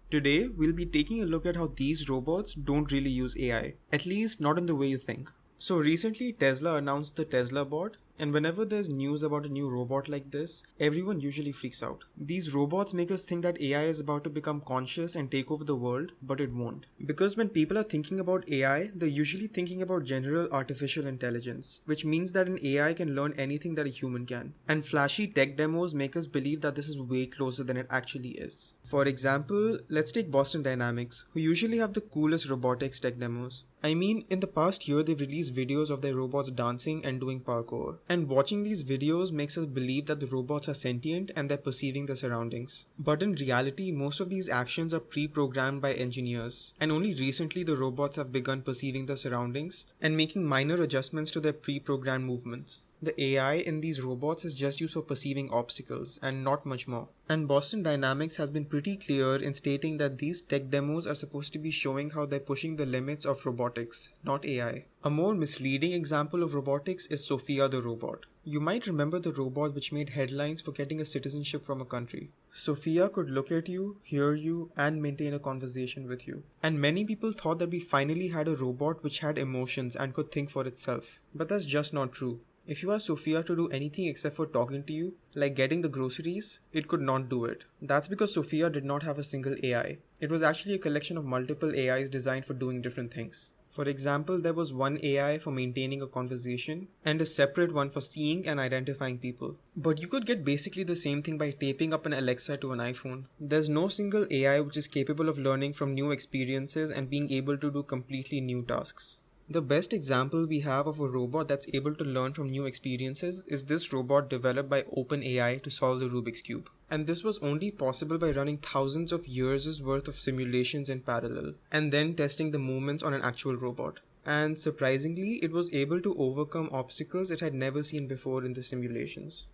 Today, we'll be taking a look at how these robots don't really use AI, at least not in the way you think. So recently, Tesla announced the Tesla bot, and whenever there's news about a new robot like this, everyone usually freaks out. These robots make us think that AI is about to become conscious and take over the world, but it won't. Because when people are thinking about AI, they're usually thinking about general artificial intelligence, which means that an AI can learn anything that a human can. And flashy tech demos make us believe that this is way closer than it actually is. For example, let's take Boston Dynamics, who usually have the coolest robotics tech demos. I mean, in the past year, they've released videos of their robots dancing and doing parkour. And watching these videos makes us believe that the robots are sentient and they're perceiving their surroundings. But in reality, most of these actions are pre-programmed by engineers. And only recently the robots have begun perceiving their surroundings and making minor adjustments to their pre-programmed movements. The AI in these robots is just used for perceiving obstacles and not much more. And Boston Dynamics has been pretty clear in stating that these tech demos are supposed to be showing how they're pushing the limits of robotics, not AI. A more misleading example of robotics is Sophia the robot. You might remember the robot which made headlines for getting a citizenship from a country. Sophia could look at you, hear you, and maintain a conversation with you. And many people thought that we finally had a robot which had emotions and could think for itself. But that's just not true. If you ask Sophia to do anything except for talking to you, like getting the groceries, it could not do it. That's because Sophia did not have a single AI. It was actually a collection of multiple AIs designed for doing different things. For example, there was one AI for maintaining a conversation and a separate one for seeing and identifying people. But you could get basically the same thing by taping up an Alexa to an iPhone. There's no single AI which is capable of learning from new experiences and being able to do completely new tasks. The best example we have of a robot that's able to learn from new experiences is this robot developed by OpenAI to solve the Rubik's Cube. And this was only possible by running thousands of years' worth of simulations in parallel, and then testing the movements on an actual robot. And surprisingly, it was able to overcome obstacles it had never seen before in the simulations.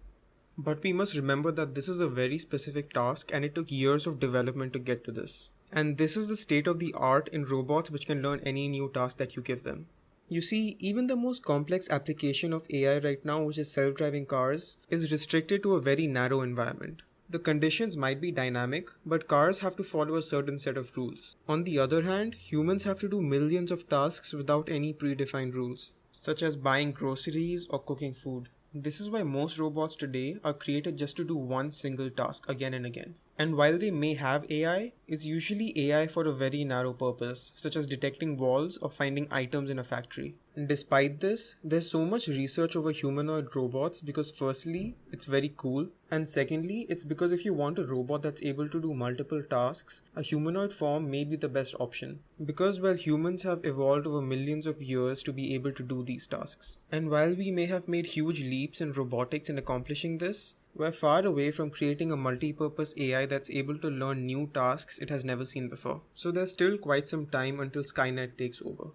But we must remember that this is a very specific task and it took years of development to get to this. And this is the state of the art in robots which can learn any new task that you give them. You see, even the most complex application of AI right now, which is self-driving cars, is restricted to a very narrow environment. The conditions might be dynamic, but cars have to follow a certain set of rules. On the other hand, humans have to do millions of tasks without any predefined rules, such as buying groceries or cooking food. This is why most robots today are created just to do one single task again and again. And while they may have AI, it's usually AI for a very narrow purpose, such as detecting walls or finding items in a factory. And despite this, there's so much research over humanoid robots because firstly, it's very cool, and secondly, it's because if you want a robot that's able to do multiple tasks, a humanoid form may be the best option. Because while humans have evolved over millions of years to be able to do these tasks. And while we may have made huge leaps in robotics in accomplishing this, we're far away from creating a multi-purpose AI that's able to learn new tasks it has never seen before. So there's still quite some time until Skynet takes over.